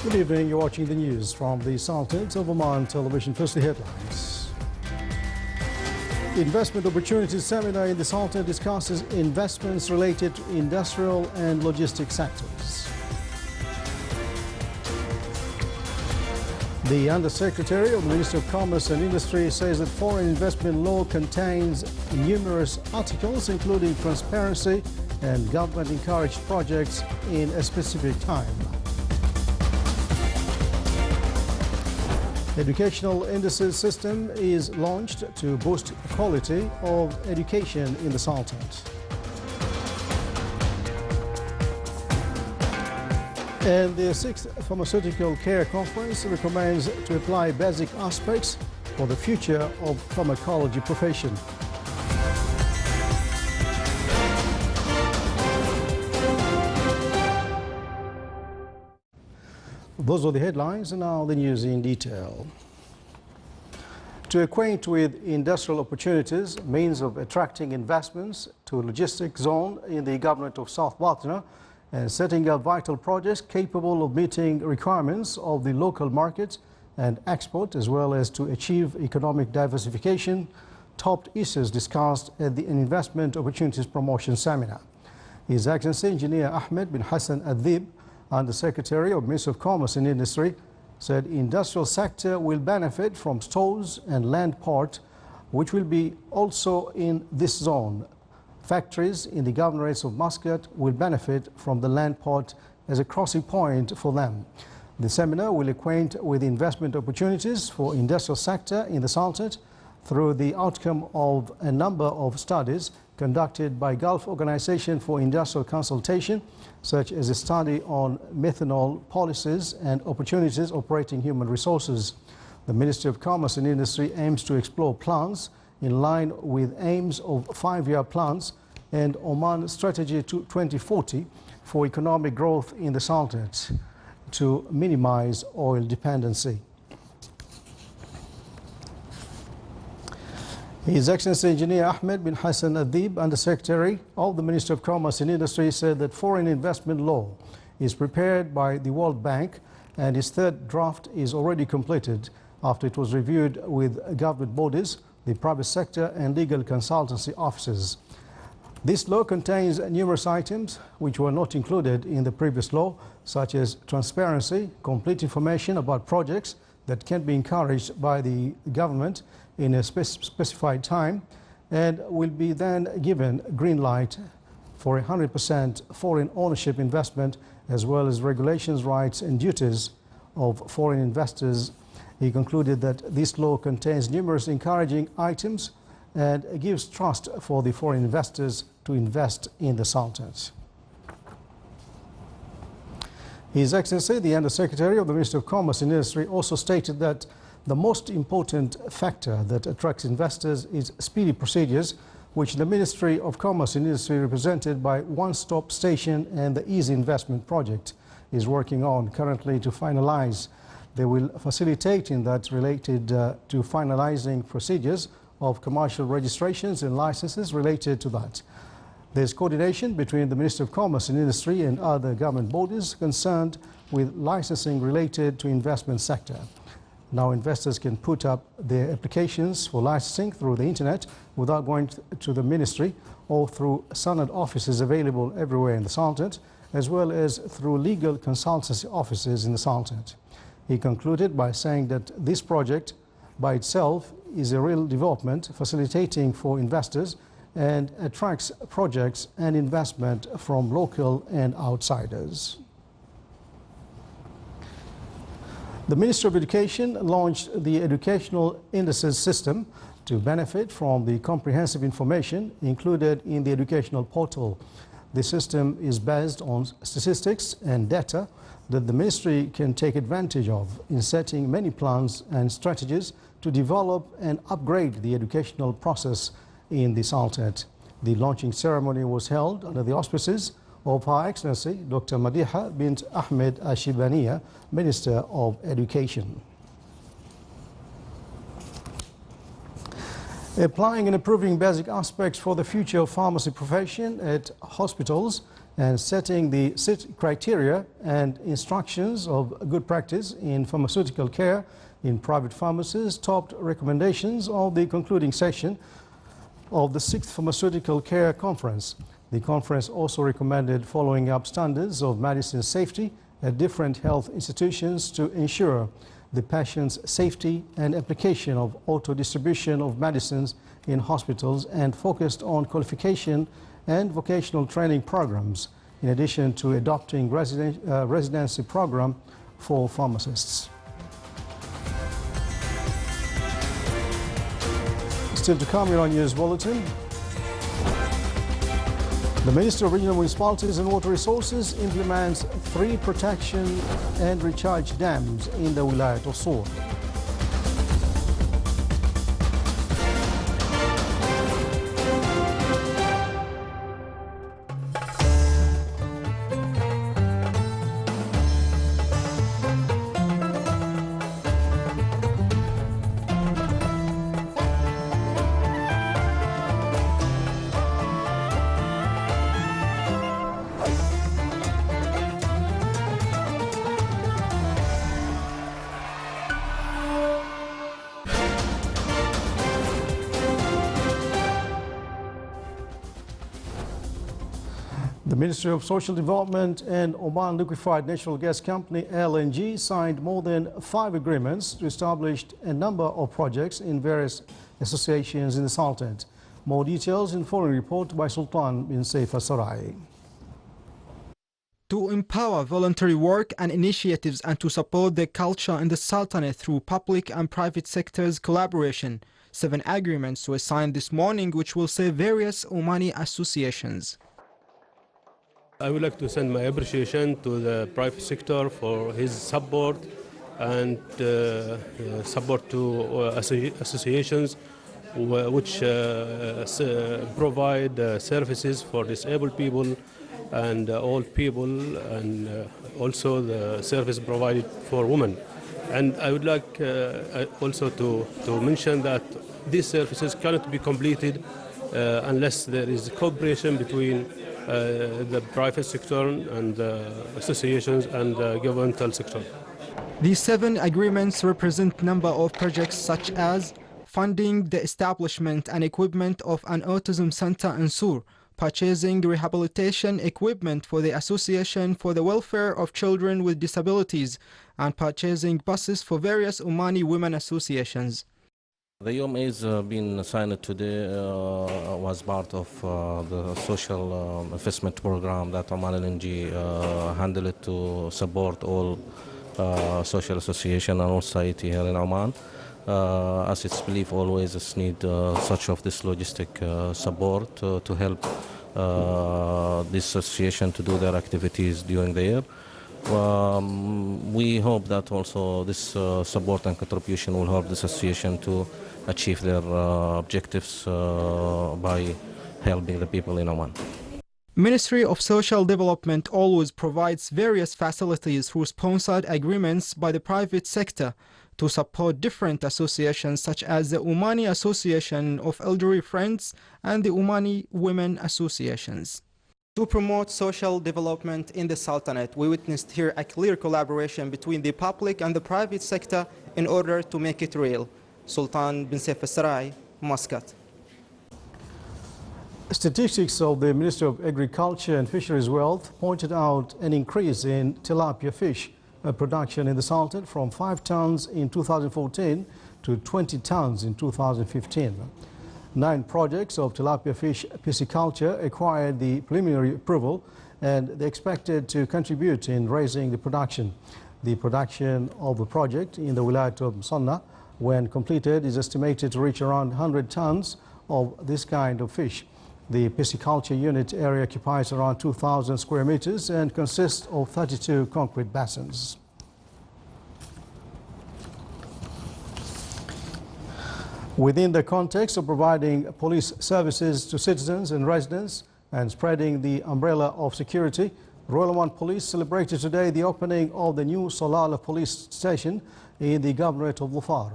Good evening, you're watching the news from the Sultanate of Oman television. First, the headlines. Investment Opportunities Seminar in the Sultanate discusses investments related to industrial and logistics sectors. The Undersecretary of the Ministry of Commerce and Industry says that foreign investment law contains numerous articles, including transparency and government-encouraged projects in a specific time. Educational indices system is launched to boost quality of education in the Sultanate. And the 6th Pharmaceutical Care Conference recommends to apply basic aspects for the future of pharmacology profession. Those are the headlines, and now the news in detail. To acquaint with industrial opportunities, means of attracting investments to a logistics zone in the government of South Batna, and setting up vital projects capable of meeting requirements of the local market and export, as well as to achieve economic diversification, topped issues discussed at the Investment Opportunities Promotion Seminar. His Excellency Engineer Ahmed bin Hassan Adhib, Undersecretary of Ministry of Commerce and Industry, said industrial sector will benefit from stores and land port, which will be also in this zone. Factories in the governorates of Muscat will benefit from the land port as a crossing point for them. The seminar will acquaint with investment opportunities for industrial sector in the Sultanate through the outcome of a number of studies conducted by Gulf Organization for Industrial Consultation, such as a study on methanol policies and opportunities operating human resources. The Ministry of Commerce and Industry aims to explore plans in line with aims of 5-year plans and Oman Strategy to 2040 for economic growth in the Sultanate to minimize oil dependency. His Excellency Engineer Ahmed bin Hassan Adhib, Undersecretary of the Ministry of Commerce and Industry, said that foreign investment law is prepared by the World Bank and its third draft is already completed after it was reviewed with government bodies, the private sector and legal consultancy offices. This law contains numerous items which were not included in the previous law, such as transparency, complete information about projects that can be encouraged by the government in a specified time, and will be then given green light for 100% foreign ownership investment, as well as regulations, rights and duties of foreign investors. He concluded that this law contains numerous encouraging items and gives trust for the foreign investors to invest in the Sultanate. His Excellency, the Undersecretary of the Ministry of Commerce and Industry, also stated that the most important factor that attracts investors is speedy procedures, which the Ministry of Commerce and Industry, represented by One Stop Station and the Easy Investment Project, is working on currently to finalize. They will facilitate in that related to finalizing procedures of commercial registrations and licenses related to that. There's coordination between the Ministry of Commerce and Industry and other government bodies concerned with licensing related to investment sector. Now investors can put up their applications for licensing through the internet without going to the ministry, or through Sanad offices available everywhere in the Sultanate, as well as through legal consultancy offices in the Sultanate. He concluded by saying that this project by itself is a real development, facilitating for investors and attracts projects and investment from local and outsiders. The Ministry of Education launched the Educational Indices System to benefit from the comprehensive information included in the educational portal. The system is based on statistics and data that the Ministry can take advantage of in setting many plans and strategies to develop and upgrade the educational process in the Sultanate. The launching ceremony was held under the auspices of Her Excellency Dr. Madiha bint Ahmed Ashibaniya, Minister of Education. Applying and improving basic aspects for the future of pharmacy profession at hospitals and setting the criteria and instructions of good practice in pharmaceutical care in private pharmacies topped recommendations of the concluding session of the 6th Pharmaceutical Care Conference. The conference also recommended following up standards of medicine safety at different health institutions to ensure the patient's safety and application of auto-distribution of medicines in hospitals, and focused on qualification and vocational training programs, in addition to adopting residency program for pharmacists. Still to come here on News Bulletin. The Minister of Regional Municipalities and Water Resources implements 3 protection and recharge dams in the Wilayat of Sur. The Ministry of Social Development and Oman Liquefied Natural Gas Company LNG signed more than 5 agreements to establish a number of projects in various associations in the Sultanate. More details in the following report by Sultan bin Saif Al-Sarai. To empower voluntary work and initiatives and to support the culture in the Sultanate through public and private sectors collaboration, 7 agreements were signed this morning which will serve various Omani associations. I would like to send my appreciation to the private sector for his support and support to associations which provide services for disabled people and old people, and also the service provided for women. And I would like also to mention that these services cannot be completed unless there is cooperation between the private sector and the associations and the governmental sector. These 7 agreements represent a number of projects such as funding the establishment and equipment of an autism center in Sur, purchasing rehabilitation equipment for the Association for the Welfare of Children with Disabilities, and purchasing buses for various Omani women associations. The UMA has been signed today was part of the social investment program that Oman LNG handled to support all social association and all society here in Oman. As it's believed, always it's need such of this logistic support to help this association to do their activities during the year. We hope that also this support and contribution will help this association to achieve their objectives by helping the people in Oman. Ministry of Social Development always provides various facilities through sponsored agreements by the private sector to support different associations such as the Omani Association of Elderly Friends and the Omani Women Associations. To promote social development in the Sultanate, we witnessed here a clear collaboration between the public and the private sector in order to make it real. Sultan bin Saif Al-Sarai, Muscat. Statistics of the Ministry of Agriculture and Fisheries Wealth pointed out an increase in tilapia fish production in the Sultanate from 5 tons in 2014 to 20 tons in 2015. 9 projects of tilapia fish pisciculture acquired the preliminary approval, and they expected to contribute in raising the production. The production of the project in the Wilayat of Musannah, when completed, is estimated to reach around 100 tons of this kind of fish. The pisciculture unit area occupies around 2,000 square meters and consists of 32 concrete basins. Within the context of providing police services to citizens and residents and spreading the umbrella of security, Royal Oman Police celebrated today the opening of the new Salala police station in the Governorate of Dhofar.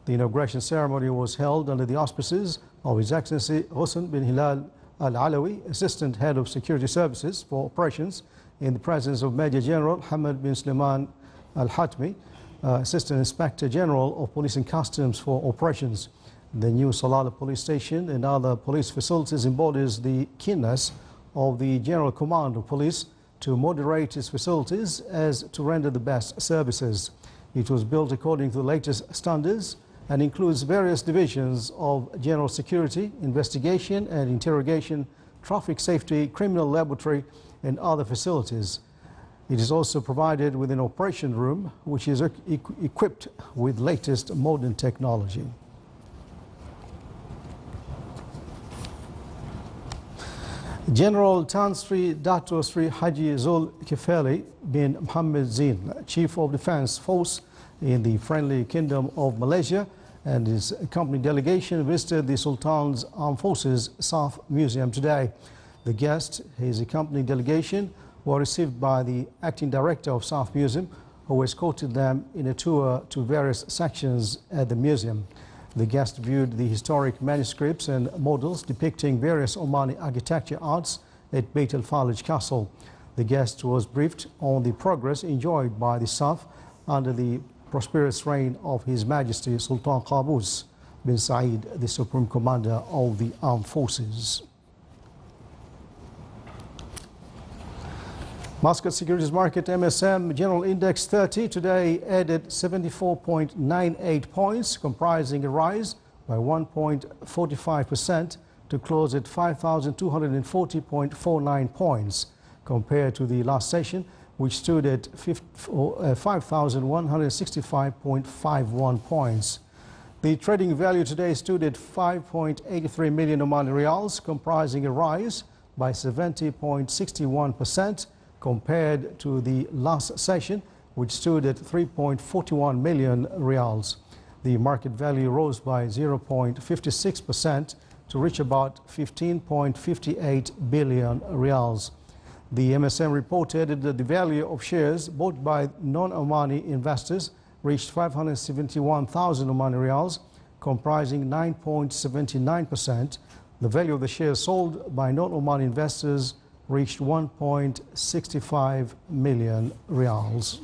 The inauguration ceremony was held under the auspices of His Excellency Hussein bin Hilal Al-Alawi, Assistant Head of Security Services for Operations, in the presence of Major General Hamad bin Sulaiman Al-Hatmi, Assistant Inspector General of Police and Customs for Operations. The new Salalah Police Station and other police facilities embodies the keenness of the General Command of Police to moderate its facilities as to render the best services. It was built according to the latest standards and includes various divisions of general security, investigation and interrogation, traffic safety, criminal laboratory and other facilities. It is also provided with an operation room which is equipped with latest modern technology. General Tan Sri Dato Sri Haji Zul Kifeli bin Mohammed Zin, Chief of Defense Force in the Friendly Kingdom of Malaysia, and his company delegation visited the Sultan's Armed Forces South Museum today. The guests, his accompanying delegation, were received by the Acting Director of South Museum, who escorted them in a tour to various sections at the museum. The guests viewed the historic manuscripts and models depicting various Omani architecture arts at Beit al-Falij Castle. The guest was briefed on the progress enjoyed by the South under the prosperous reign of His Majesty Sultan Qaboos bin Said, the Supreme Commander of the Armed Forces. Muscat Securities Market MSM General Index 30 today added 74.98 points, comprising a rise by 1.45% to close at 5,240.49 points compared to the last session, which stood at 5,165.51 points. The trading value today stood at 5.83 million Omani Riyals, comprising a rise by 70.61% compared to the last session, which stood at 3.41 million Riyals. The market value rose by 0.56% to reach about 15.58 billion Riyals. The MSM reported that the value of shares bought by non-Omani investors reached 571,000 Omani Riyals, comprising 9.79%. The value of the shares sold by non-Omani investors reached 1.65 million Riyals.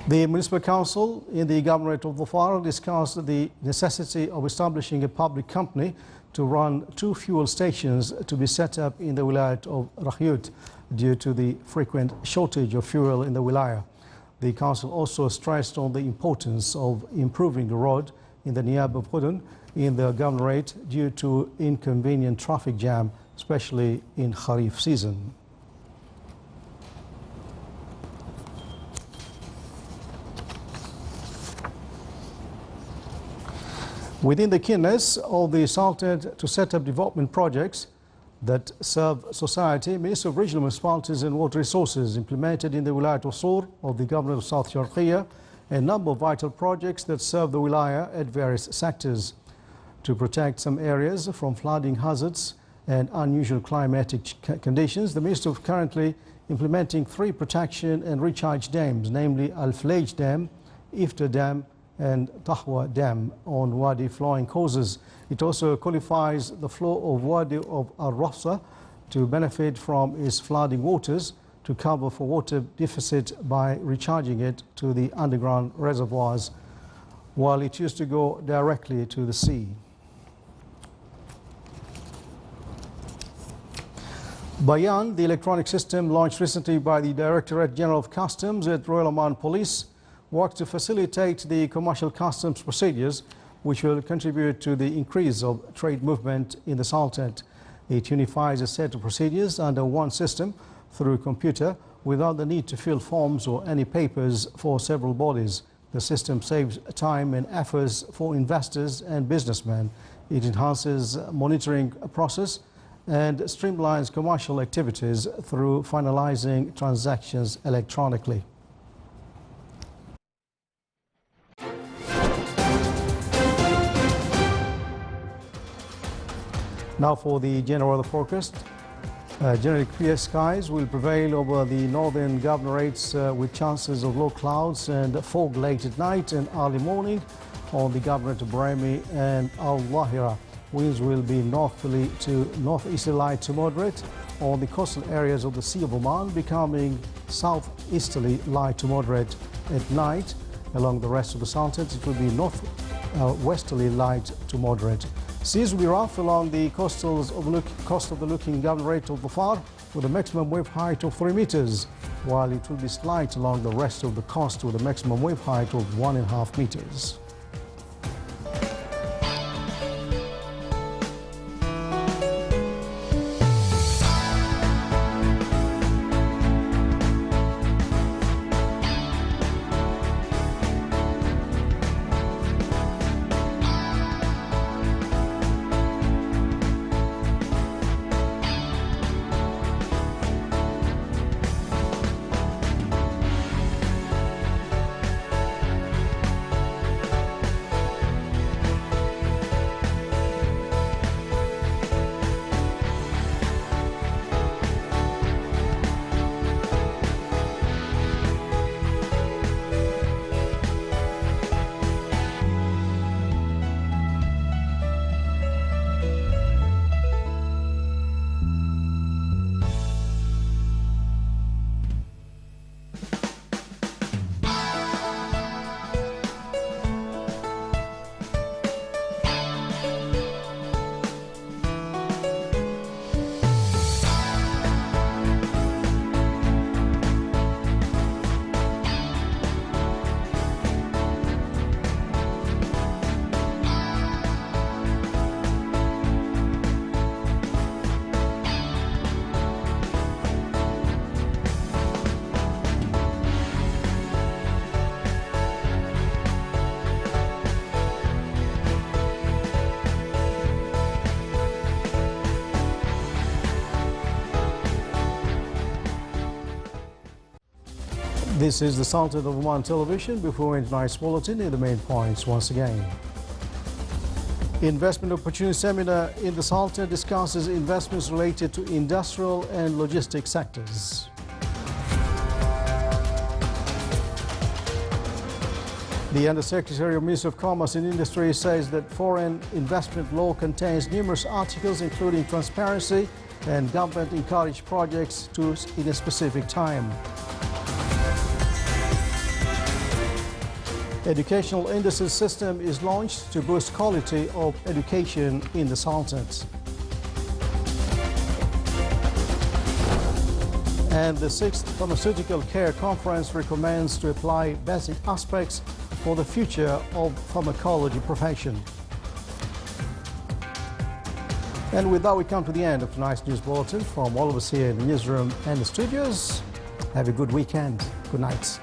The Municipal Council in the Governorate of Dhofar discussed the necessity of establishing a public company to run 2 fuel stations to be set up in the Wilayat of Rakhyut due to the frequent shortage of fuel in the Wilaya. The Council also stressed on the importance of improving the road in the Niab of Khudun in the Governorate due to inconvenient traffic jam, especially in Kharif season. Within the keenness of the Sultanate to set up development projects that serve society, Minister of Regional Municipalities and Water Resources implemented in the Wilayat of Sur of the Government of South Sharqiya a number of vital projects that serve the Wilaya at various sectors. To protect some areas from flooding hazards and unusual climatic conditions, the Minister is currently implementing 3 protection and recharge dams, namely Al-Flej Dam, Ifta Dam and Tahwa Dam on Wadi flowing causes. It also qualifies the flow of Wadi of Al-Rafsa to benefit from its flooding waters to cover for water deficit by recharging it to the underground reservoirs, while it used to go directly to the sea. Bayan, the electronic system launched recently by the Directorate General of Customs at Royal Oman Police, works to facilitate the commercial customs procedures, which will contribute to the increase of trade movement in the Sultanate. It unifies a set of procedures under one system through computer without the need to fill forms or any papers for several bodies. The system saves time and efforts for investors and businessmen. It enhances monitoring process and streamlines commercial activities through finalizing transactions electronically. Now for the general weather forecast. Generally clear skies will prevail over the northern governorates with chances of low clouds and fog late at night and early morning. on the Governor to Brahmi and Al-Lahira. Winds will be northerly to northeasterly light to moderate on the coastal areas of the Sea of Oman, becoming southeasterly light to moderate at night. Along the rest of the Sultanate, it will be northwesterly light to moderate. Seas will be rough along the coast of the Looking Governorate of Dhofar with a maximum wave height of 3 meters, while it will be slight along the rest of the coast with a maximum wave height of 1.5 meters. This is the Sultanate of Oman Television. Before tonight's bulletin, the main points once again. Investment Opportunity Seminar in the Sultanate discusses investments related to industrial and logistics sectors. The Undersecretary of Ministry of Commerce and Industry says that foreign investment law contains numerous articles including transparency and government encourage projects in a specific time. Educational indices system is launched to boost quality of education in the Sultanate. And the 6th Pharmaceutical Care Conference recommends to apply basic aspects for the future of pharmacology profession. And with that, we come to the end of tonight's news bulletin. From all of us here in the newsroom and the studios, have a good weekend. Good night.